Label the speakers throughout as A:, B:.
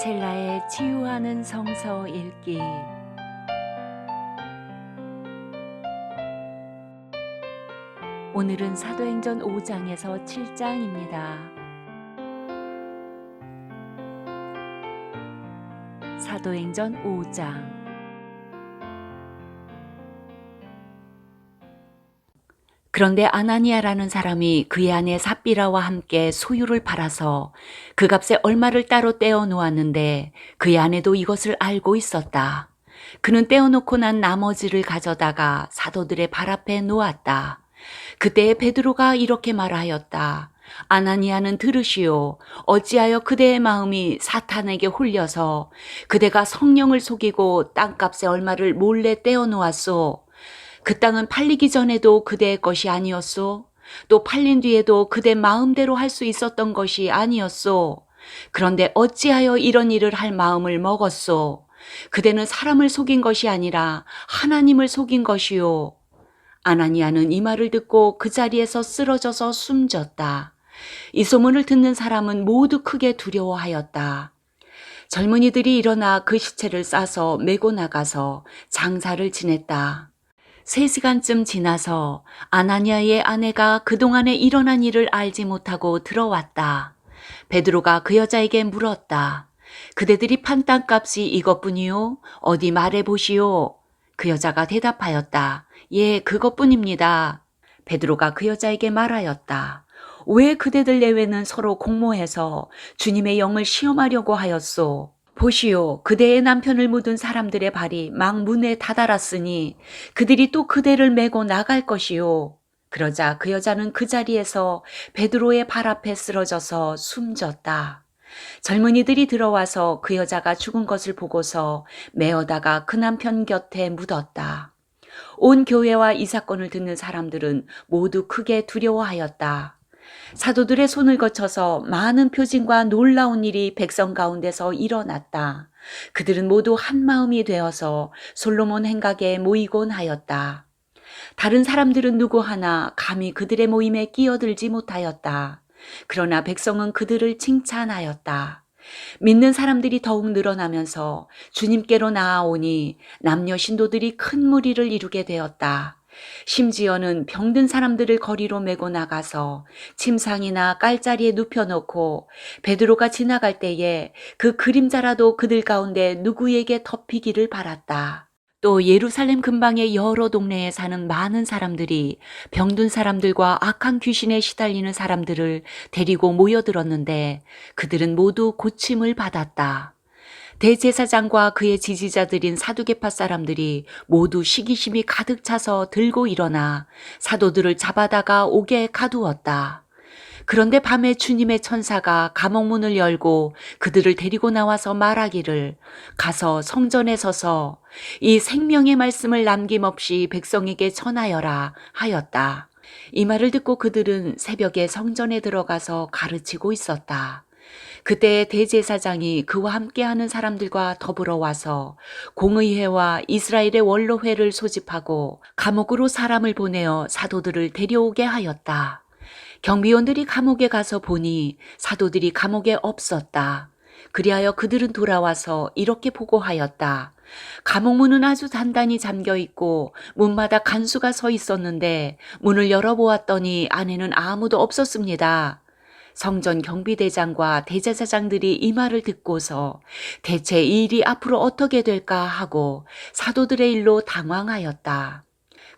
A: 셀라의 치유하는 성서 읽기. 오늘은 사도행전 5장에서 7장입니다. 사도행전 5장. 그런데 아나니아라는 사람이 그의 아내 삽비라와 함께 소유를 팔아서 그 값에 얼마를 따로 떼어 놓았는데 그의 아내도 이것을 알고 있었다. 그는 떼어놓고 난 나머지를 가져다가 사도들의 발 앞에 놓았다. 그때 베드로가 이렇게 말하였다. 아나니아는 들으시오. 어찌하여 그대의 마음이 사탄에게 홀려서 그대가 성령을 속이고 땅값의 얼마를 몰래 떼어 놓았소. 그 땅은 팔리기 전에도 그대의 것이 아니었소. 또 팔린 뒤에도 그대 마음대로 할 수 있었던 것이 아니었소. 그런데 어찌하여 이런 일을 할 마음을 먹었소. 그대는 사람을 속인 것이 아니라 하나님을 속인 것이요. 아나니아는 이 말을 듣고 그 자리에서 쓰러져서 숨졌다. 이 소문을 듣는 사람은 모두 크게 두려워하였다. 젊은이들이 일어나 그 시체를 싸서 메고 나가서 장사를 지냈다. 3시간쯤 지나서 아나니아의 아내가 그동안에 일어난 일을 알지 못하고 들어왔다. 베드로가 그 여자에게 물었다. 그대들이 판 땅값이 이것뿐이요? 어디 말해보시오. 그 여자가 대답하였다. 예, 그것뿐입니다. 베드로가 그 여자에게 말하였다. 왜 그대들 내외는 서로 공모해서 주님의 영을 시험하려고 하였소? 보시오, 그대의 남편을 묻은 사람들의 발이 막 문에 다다랐으니 그들이 또 그대를 메고 나갈 것이요. 그러자 그 여자는 그 자리에서 베드로의 발 앞에 쓰러져서 숨졌다. 젊은이들이 들어와서 그 여자가 죽은 것을 보고서 메어다가 그 남편 곁에 묻었다. 온 교회와 이 사건을 듣는 사람들은 모두 크게 두려워하였다. 사도들의 손을 거쳐서 많은 표징과 놀라운 일이 백성 가운데서 일어났다. 그들은 모두 한 마음이 되어서 솔로몬 행각에 모이곤 하였다. 다른 사람들은 누구 하나 감히 그들의 모임에 끼어들지 못하였다. 그러나 백성은 그들을 칭찬하였다. 믿는 사람들이 더욱 늘어나면서 주님께로 나아오니 남녀 신도들이 큰 무리를 이루게 되었다. 심지어는 병든 사람들을 거리로 메고 나가서 침상이나 깔자리에 눕혀놓고 베드로가 지나갈 때에 그 그림자라도 그들 가운데 누구에게 덮이기를 바랐다. 또 예루살렘 근방의 여러 동네에 사는 많은 사람들이 병든 사람들과 악한 귀신에 시달리는 사람들을 데리고 모여들었는데 그들은 모두 고침을 받았다. 대제사장과 그의 지지자들인 사두개파 사람들이 모두 시기심이 가득 차서 들고 일어나 사도들을 잡아다가 옥에 가두었다. 그런데 밤에 주님의 천사가 감옥문을 열고 그들을 데리고 나와서 말하기를 가서 성전에 서서 이 생명의 말씀을 남김없이 백성에게 전하여라 하였다. 이 말을 듣고 그들은 새벽에 성전에 들어가서 가르치고 있었다. 그때 대제사장이 그와 함께하는 사람들과 더불어 와서 공의회와 이스라엘의 원로회를 소집하고 감옥으로 사람을 보내어 사도들을 데려오게 하였다. 경비원들이 감옥에 가서 보니 사도들이 감옥에 없었다. 그리하여 그들은 돌아와서 이렇게 보고하였다. 감옥문은 아주 단단히 잠겨 있고 문마다 간수가 서 있었는데 문을 열어보았더니 안에는 아무도 없었습니다. 성전 경비대장과 대제사장들이 이 말을 듣고서 대체 이 일이 앞으로 어떻게 될까 하고 사도들의 일로 당황하였다.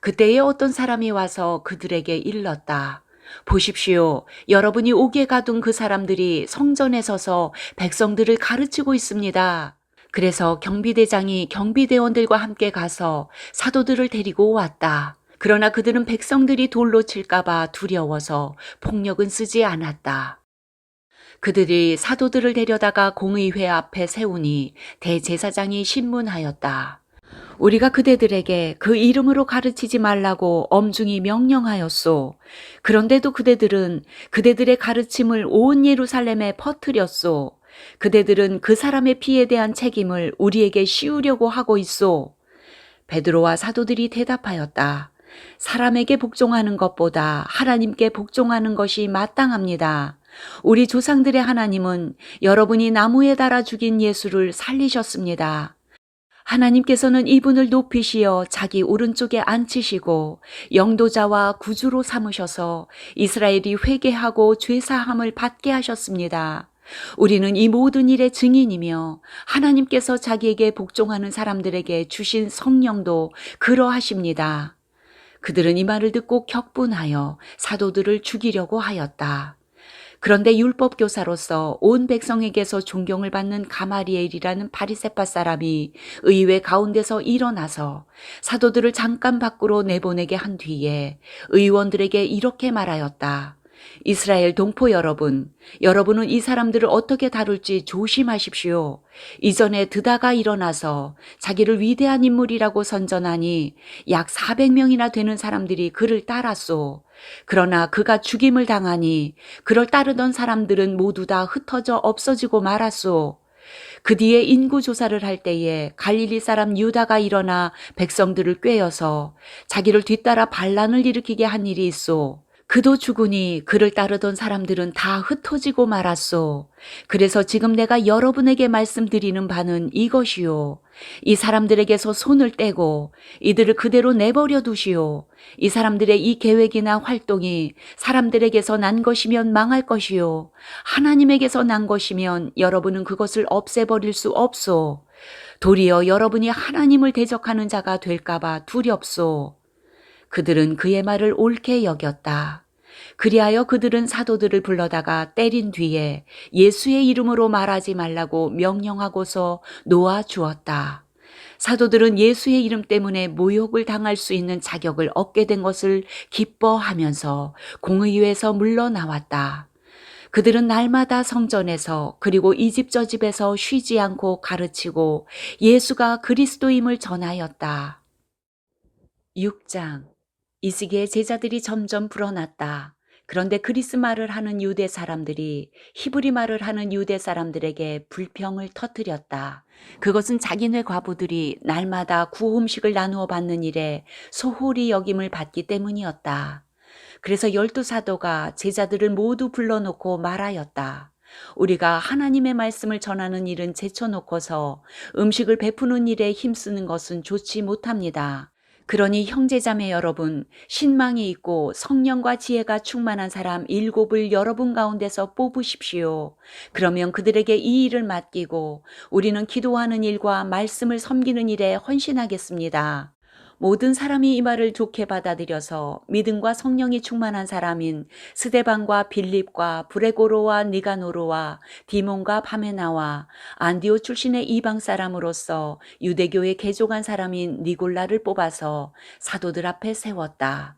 A: 그때에 어떤 사람이 와서 그들에게 일렀다. 보십시오. 여러분이 옥에 가둔 그 사람들이 성전에 서서 백성들을 가르치고 있습니다. 그래서 경비대장이 경비대원들과 함께 가서 사도들을 데리고 왔다. 그러나 그들은 백성들이 돌로 칠까봐 두려워서 폭력은 쓰지 않았다. 그들이 사도들을 데려다가 공의회 앞에 세우니 대제사장이 신문하였다. 우리가 그대들에게 그 이름으로 가르치지 말라고 엄중히 명령하였소. 그런데도 그대들은 그대들의 가르침을 온 예루살렘에 퍼뜨렸소. 그대들은 그 사람의 피에 대한 책임을 우리에게 씌우려고 하고 있소. 베드로와 사도들이 대답하였다. 사람에게 복종하는 것보다 하나님께 복종하는 것이 마땅합니다. 우리 조상들의 하나님은 여러분이 나무에 달아 죽인 예수를 살리셨습니다. 하나님께서는 이분을 높이시어 자기 오른쪽에 앉히시고 영도자와 구주로 삼으셔서 이스라엘이 회개하고 죄사함을 받게 하셨습니다. 우리는 이 모든 일의 증인이며 하나님께서 자기에게 복종하는 사람들에게 주신 성령도 그러하십니다. 그들은 이 말을 듣고 격분하여 사도들을 죽이려고 하였다. 그런데 율법교사로서 온 백성에게서 존경을 받는 가마리엘이라는 바리새파 사람이 의회 가운데서 일어나서 사도들을 잠깐 밖으로 내보내게 한 뒤에 의원들에게 이렇게 말하였다. 이스라엘 동포 여러분, 여러분은 이 사람들을 어떻게 다룰지 조심하십시오. 이전에 드다가 일어나서 자기를 위대한 인물이라고 선전하니 약 400명이나 되는 사람들이 그를 따랐소. 그러나 그가 죽임을 당하니 그를 따르던 사람들은 모두 다 흩어져 없어지고 말았소. 그 뒤에 인구 조사를 할 때에 갈릴리 사람 유다가 일어나 백성들을 꾀어서 자기를 뒤따라 반란을 일으키게 한 일이 있소. 그도 죽으니 그를 따르던 사람들은 다 흩어지고 말았소. 그래서 지금 내가 여러분에게 말씀드리는 바는 이것이요. 이 사람들에게서 손을 떼고 이들을 그대로 내버려 두시오. 이 사람들의 이 계획이나 활동이 사람들에게서 난 것이면 망할 것이요. 하나님에게서 난 것이면 여러분은 그것을 없애버릴 수 없소. 도리어 여러분이 하나님을 대적하는 자가 될까봐 두렵소. 그들은 그의 말을 옳게 여겼다. 그리하여 그들은 사도들을 불러다가 때린 뒤에 예수의 이름으로 말하지 말라고 명령하고서 놓아 주었다. 사도들은 예수의 이름 때문에 모욕을 당할 수 있는 자격을 얻게 된 것을 기뻐하면서 공의회에서 물러나왔다. 그들은 날마다 성전에서 그리고 이 집 저 집에서 쉬지 않고 가르치고 예수가 그리스도임을 전하였다. 6장. 이 시기에 제자들이 점점 불어났다. 그런데 그리스 말을 하는 유대 사람들이 히브리 말을 하는 유대 사람들에게 불평을 터뜨렸다. 그것은 자기네 과부들이 날마다 구음식을 나누어 받는 일에 소홀히 여김을 받기 때문이었다. 그래서 12사도가 제자들을 모두 불러놓고 말하였다. 우리가 하나님의 말씀을 전하는 일은 제쳐놓고서 음식을 베푸는 일에 힘쓰는 것은 좋지 못합니다. 그러니 형제자매 여러분, 신망이 있고 성령과 지혜가 충만한 사람 7을 여러분 가운데서 뽑으십시오. 그러면 그들에게 이 일을 맡기고 우리는 기도하는 일과 말씀을 섬기는 일에 헌신하겠습니다. 모든 사람이 이 말을 좋게 받아들여서 믿음과 성령이 충만한 사람인 스데반과 빌립과 브레고로와 니가노로와 디몬과 바메나와 안디오 출신의 이방 사람으로서 유대교에 개종한 사람인 니골라를 뽑아서 사도들 앞에 세웠다.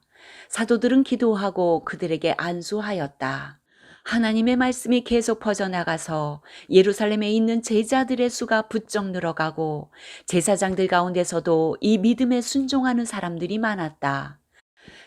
A: 사도들은 기도하고 그들에게 안수하였다. 하나님의 말씀이 계속 퍼져나가서 예루살렘에 있는 제자들의 수가 부쩍 늘어가고 제사장들 가운데서도 이 믿음에 순종하는 사람들이 많았다.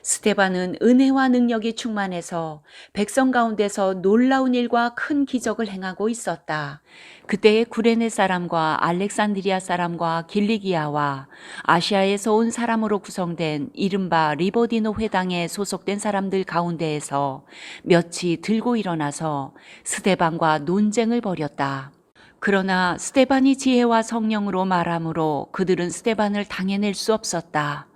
A: 스데반은 은혜와 능력이 충만해서 백성 가운데서 놀라운 일과 큰 기적을 행하고 있었다. 그때의 구레네 사람과 알렉산드리아 사람과 길리기아와 아시아에서 온 사람으로 구성된 이른바 리보디노 회당에 소속된 사람들 가운데에서 몇이 들고 일어나서 스데반과 논쟁을 벌였다. 그러나 스데반이 지혜와 성령으로 말하므로 그들은 스데반을 당해낼 수 없었다.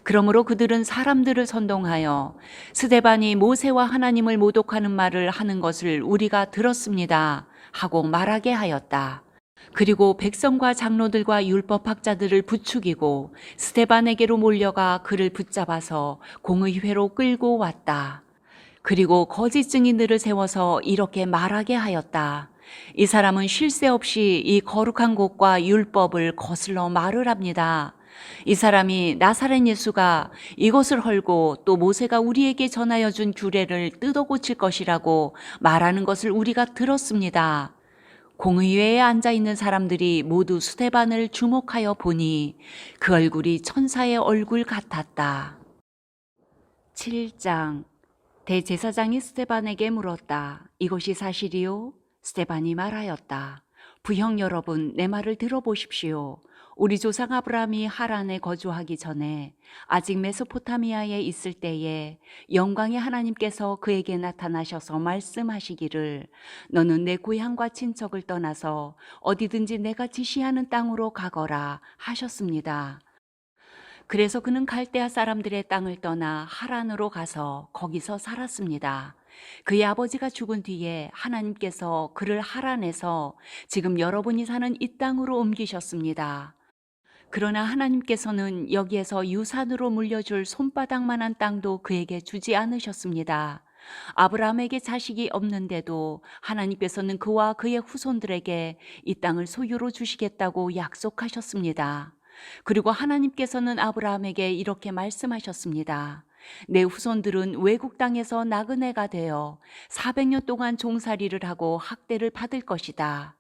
A: 그러므로 그들은 사람들을 선동하여 스데반이 모세와 하나님을 모독하는 말을 하는 것을 우리가 들었습니다 하고 말하게 하였다. 그리고 백성과 장로들과 율법학자들을 부추기고 스데반에게로 몰려가 그를 붙잡아서 공의회로 끌고 왔다. 그리고 거짓 증인들을 세워서 이렇게 말하게 하였다. 이 사람은 쉴 새 없이 이 거룩한 곳과 율법을 거슬러 말을 합니다. 이 사람이 나사렛 예수가 이것을 헐고 또 모세가 우리에게 전하여 준 규례를 뜯어 고칠 것이라고 말하는 것을 우리가 들었습니다. 공의회에 앉아있는 사람들이 모두 스데반을 주목하여 보니 그 얼굴이 천사의 얼굴 같았다. 7장. 대제사장이 스데반에게 물었다. 이것이 사실이요? 스데반이 말하였다. 부형 여러분, 내 말을 들어보십시오. 우리 조상 아브라함이 하란에 거주하기 전에 아직 메소포타미아에 있을 때에 영광의 하나님께서 그에게 나타나셔서 말씀하시기를 너는 내 고향과 친척을 떠나서 어디든지 내가 지시하는 땅으로 가거라 하셨습니다. 그래서 그는 갈대아 사람들의 땅을 떠나 하란으로 가서 거기서 살았습니다. 그의 아버지가 죽은 뒤에 하나님께서 그를 하란에서 지금 여러분이 사는 이 땅으로 옮기셨습니다. 그러나 하나님께서는 여기에서 유산으로 물려줄 손바닥만한 땅도 그에게 주지 않으셨습니다. 아브라함에게 자식이 없는데도 하나님께서는 그와 그의 후손들에게 이 땅을 소유로 주시겠다고 약속하셨습니다. 그리고 하나님께서는 아브라함에게 이렇게 말씀하셨습니다. 내 후손들은 외국 땅에서 나그네가 되어 400년 동안 종살이를 하고 학대를 받을 것이다.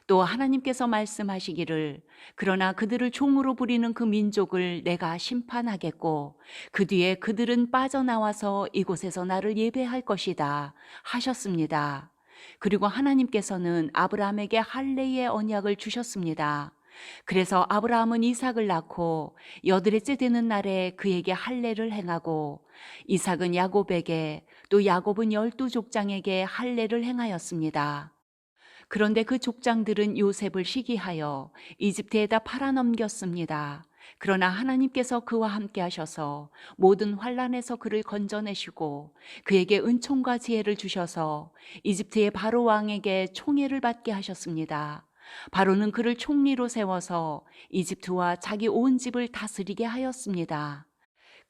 A: 또 하나님께서 말씀하시기를 그러나 그들을 종으로 부리는 그 민족을 내가 심판하겠고 그 뒤에 그들은 빠져나와서 이곳에서 나를 예배할 것이다 하셨습니다. 그리고 하나님께서는 아브라함에게 할례의 언약을 주셨습니다. 그래서 아브라함은 이삭을 낳고 여드레째 되는 날에 그에게 할례를 행하고 이삭은 야곱에게 또 야곱은 12족장에게 할례를 행하였습니다. 그런데 그 족장들은 요셉을 시기하여 이집트에다 팔아넘겼습니다. 그러나 하나님께서 그와 함께 하셔서 모든 환난에서 그를 건져내시고 그에게 은총과 지혜를 주셔서 이집트의 바로 왕에게 총애를 받게 하셨습니다. 바로는 그를 총리로 세워서 이집트와 자기 온 집을 다스리게 하였습니다.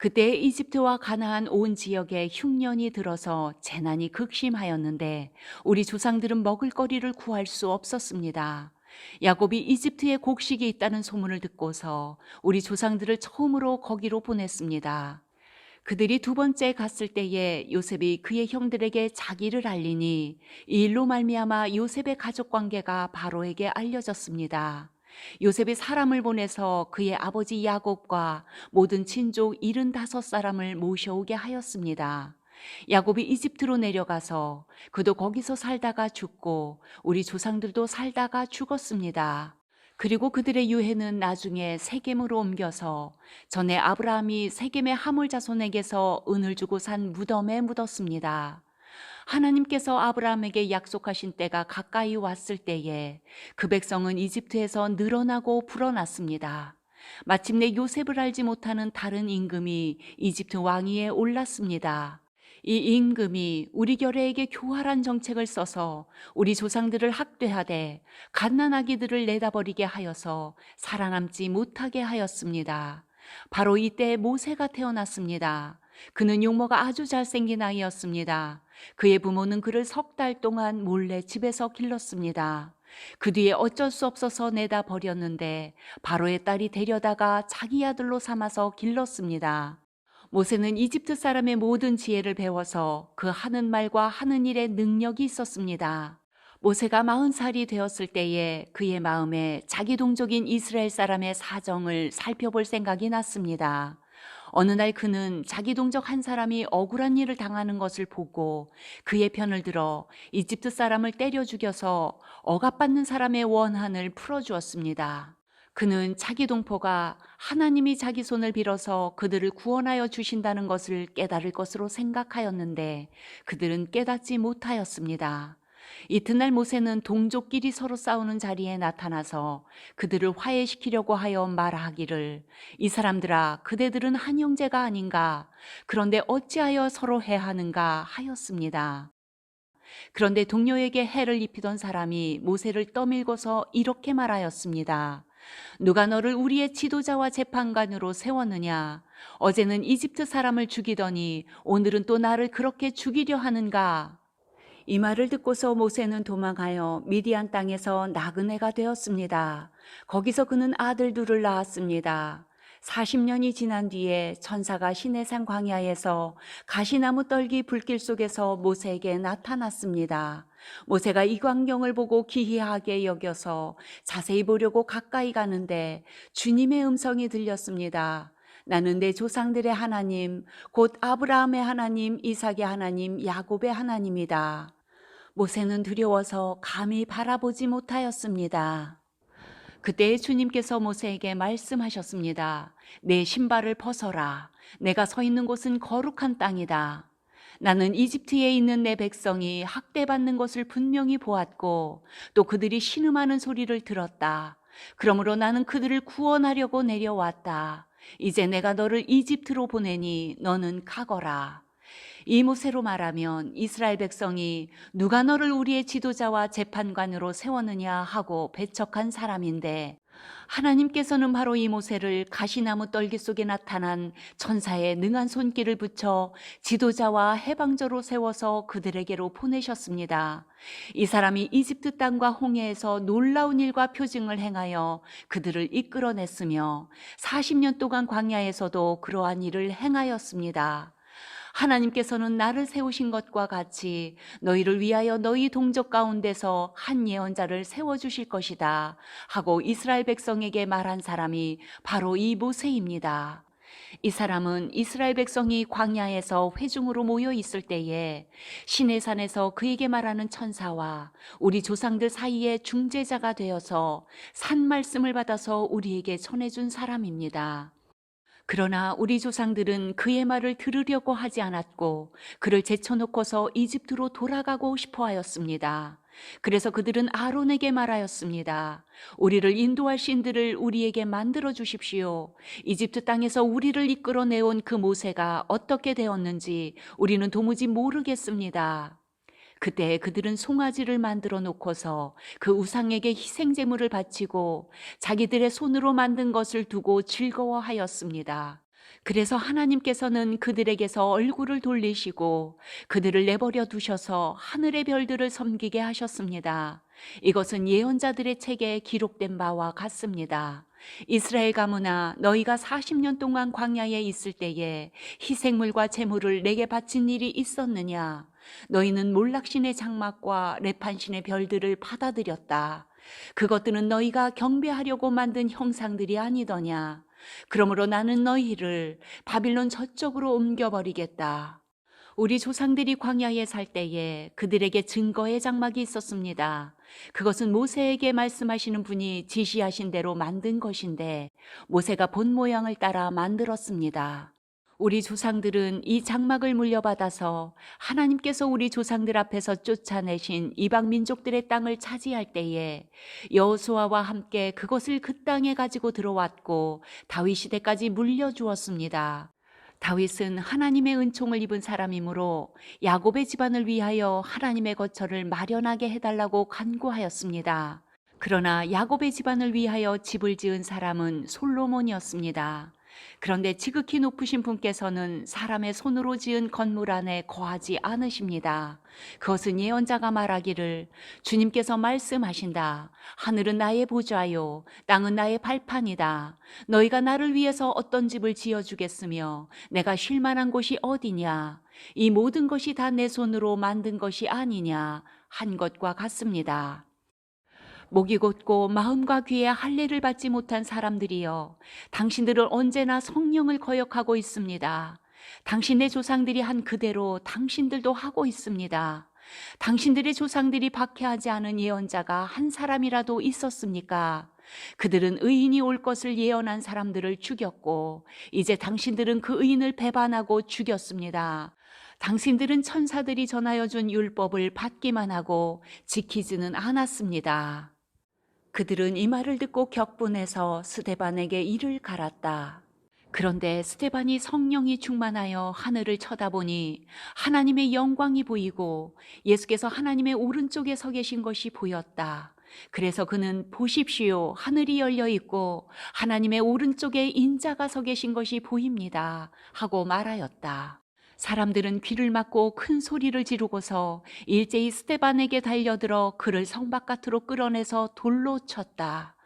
A: 그때 이집트와 가나안 온 지역에 흉년이 들어서 재난이 극심하였는데 우리 조상들은 먹을거리를 구할 수 없었습니다. 야곱이 이집트에 곡식이 있다는 소문을 듣고서 우리 조상들을 처음으로 거기로 보냈습니다. 그들이 두 번째 갔을 때에 요셉이 그의 형들에게 자기를 알리니 이 일로 말미암아 요셉의 가족 관계가 바로에게 알려졌습니다. 요셉이 사람을 보내서 그의 아버지 야곱과 모든 친족 75사람을 모셔오게 하였습니다. 야곱이 이집트로 내려가서 그도 거기서 살다가 죽고 우리 조상들도 살다가 죽었습니다. 그리고 그들의 유해는 나중에 세겜으로 옮겨서 전에 아브라함이 세겜의 하물 자손에게서 은을 주고 산 무덤에 묻었습니다. 하나님께서 아브라함에게 약속하신 때가 가까이 왔을 때에 그 백성은 이집트에서 늘어나고 불어났습니다. 마침내 요셉을 알지 못하는 다른 임금이 이집트 왕위에 올랐습니다. 이 임금이 우리 결례에게 교활한 정책을 써서 우리 조상들을 학대하되 갓난아기들을 내다버리게 하여서 살아남지 못하게 하였습니다. 바로 이때 모세가 태어났습니다. 그는 용모가 아주 잘생긴 아이였습니다. 그의 부모는 그를 3달 동안 몰래 집에서 길렀습니다. 그 뒤에 어쩔 수 없어서 내다 버렸는데 바로의 딸이 데려다가 자기 아들로 삼아서 길렀습니다. 모세는 이집트 사람의 모든 지혜를 배워서 그 하는 말과 하는 일에 능력이 있었습니다. 모세가 40살이 되었을 때에 그의 마음에 자기 동족인 이스라엘 사람의 사정을 살펴볼 생각이 났습니다. 어느 날 그는 자기 동족 한 사람이 억울한 일을 당하는 것을 보고 그의 편을 들어 이집트 사람을 때려 죽여서 억압받는 사람의 원한을 풀어주었습니다. 그는 자기 동포가 하나님이 자기 손을 빌어서 그들을 구원하여 주신다는 것을 깨달을 것으로 생각하였는데 그들은 깨닫지 못하였습니다. 이튿날 모세는 동족끼리 서로 싸우는 자리에 나타나서 그들을 화해시키려고 하여 말하기를 이 사람들아 그대들은 한 형제가 아닌가 그런데 어찌하여 서로 해하는가 하였습니다. 그런데 동료에게 해를 입히던 사람이 모세를 떠밀고서 이렇게 말하였습니다. 누가 너를 우리의 지도자와 재판관으로 세웠느냐? 어제는 이집트 사람을 죽이더니 오늘은 또 나를 그렇게 죽이려 하는가? 이 말을 듣고서 모세는 도망하여 미디안 땅에서 나그네가 되었습니다. 거기서 그는 아들 둘을 낳았습니다. 40년이 지난 뒤에 천사가 시내산 광야에서 가시나무 떨기 불길 속에서 모세에게 나타났습니다. 모세가 이 광경을 보고 기이하게 여겨서 자세히 보려고 가까이 가는데 주님의 음성이 들렸습니다. 나는 내 조상들의 하나님, 곧 아브라함의 하나님, 이삭의 하나님, 야곱의 하나님이다. 모세는 두려워서 감히 바라보지 못하였습니다. 그때 주님께서 모세에게 말씀하셨습니다. 내 신발을 벗어라. 내가 서 있는 곳은 거룩한 땅이다. 나는 이집트에 있는 내 백성이 학대받는 것을 분명히 보았고 또 그들이 신음하는 소리를 들었다. 그러므로 나는 그들을 구원하려고 내려왔다. 이제 내가 너를 이집트로 보내니 너는 가거라. 이 모세로 말하면 이스라엘 백성이 누가 너를 우리의 지도자와 재판관으로 세웠느냐 하고 배척한 사람인데, 하나님께서는 바로 이 모세를 가시나무 떨기 속에 나타난 천사의 능한 손길을 붙여 지도자와 해방자로 세워서 그들에게로 보내셨습니다. 이 사람이 이집트 땅과 홍해에서 놀라운 일과 표징을 행하여 그들을 이끌어냈으며 40년 동안 광야에서도 그러한 일을 행하였습니다. 하나님께서는 나를 세우신 것과 같이 너희를 위하여 너희 동족 가운데서 한 예언자를 세워주실 것이다 하고 이스라엘 백성에게 말한 사람이 바로 이 모세입니다. 이 사람은 이스라엘 백성이 광야에서 회중으로 모여 있을 때에 시내산에서 그에게 말하는 천사와 우리 조상들 사이에 중재자가 되어서 산 말씀을 받아서 우리에게 전해준 사람입니다. 그러나 우리 조상들은 그의 말을 들으려고 하지 않았고 그를 제쳐놓고서 이집트로 돌아가고 싶어 하였습니다. 그래서 그들은 아론에게 말하였습니다. 우리를 인도할 신들을 우리에게 만들어 주십시오. 이집트 땅에서 우리를 이끌어내온 그 모세가 어떻게 되었는지 우리는 도무지 모르겠습니다. 그때 그들은 송아지를 만들어 놓고서 그 우상에게 희생제물을 바치고 자기들의 손으로 만든 것을 두고 즐거워하였습니다. 그래서 하나님께서는 그들에게서 얼굴을 돌리시고 그들을 내버려 두셔서 하늘의 별들을 섬기게 하셨습니다. 이것은 예언자들의 책에 기록된 바와 같습니다. 이스라엘 가문아, 너희가 40년 동안 광야에 있을 때에 희생물과 제물을 내게 바친 일이 있었느냐? 너희는 몰락신의 장막과 레판신의 별들을 받아들였다. 그것들은 너희가 경배하려고 만든 형상들이 아니더냐? 그러므로 나는 너희를 바빌론 저쪽으로 옮겨버리겠다. 우리 조상들이 광야에 살 때에 그들에게 증거의 장막이 있었습니다. 그것은 모세에게 말씀하시는 분이 지시하신 대로 만든 것인데 모세가 본 모양을 따라 만들었습니다. 우리 조상들은 이 장막을 물려받아서 하나님께서 우리 조상들 앞에서 쫓아내신 이방 민족들의 땅을 차지할 때에 여호수아와 함께 그것을 그 땅에 가지고 들어왔고 다윗 시대까지 물려주었습니다. 다윗은 하나님의 은총을 입은 사람이므로 야곱의 집안을 위하여 하나님의 거처를 마련하게 해달라고 간구하였습니다. 그러나 야곱의 집안을 위하여 집을 지은 사람은 솔로몬이었습니다. 그런데 지극히 높으신 분께서는 사람의 손으로 지은 건물 안에 거하지 않으십니다. 그것은 예언자가 말하기를 주님께서 말씀하신다. 하늘은 나의 보좌요 땅은 나의 발판이다. 너희가 나를 위해서 어떤 집을 지어주겠으며 내가 쉴 만한 곳이 어디냐. 이 모든 것이 다 내 손으로 만든 것이 아니냐 한 것과 같습니다. 목이 곧고 마음과 귀에 할례를 받지 못한 사람들이여, 당신들은 언제나 성령을 거역하고 있습니다. 당신의 조상들이 한 그대로 당신들도 하고 있습니다. 당신들의 조상들이 박해하지 않은 예언자가 한 사람이라도 있었습니까? 그들은 의인이 올 것을 예언한 사람들을 죽였고 이제 당신들은 그 의인을 배반하고 죽였습니다. 당신들은 천사들이 전하여 준 율법을 받기만 하고 지키지는 않았습니다. 그들은 이 말을 듣고 격분해서 스데반에게 이를 갈았다. 그런데 스데반이 성령이 충만하여 하늘을 쳐다보니 하나님의 영광이 보이고 예수께서 하나님의 오른쪽에 서 계신 것이 보였다. 그래서 그는 보십시오, 하늘이 열려 있고 하나님의 오른쪽에 인자가 서 계신 것이 보입니다 하고 말하였다. 사람들은 귀를 막고 큰 소리를 지르고서 일제히 스데반에게 달려들어 그를 성 바깥으로 끌어내서 돌로 쳤다.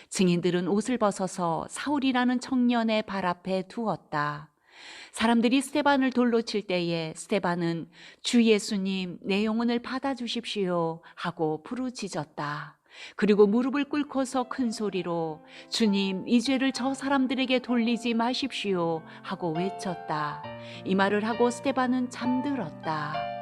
A: 증인들은 옷을 벗어서 사울이라는 청년의 발 앞에 두었다. 사람들이 스데반을 돌로 칠 때에 스데반은 주 예수님, 내 영혼을 받아주십시오 하고 부르짖었다. 그리고 무릎을 꿇고서 큰 소리로 주님, 이 죄를 저 사람들에게 돌리지 마십시오 하고 외쳤다. 이 말을 하고 스데반은 잠들었다.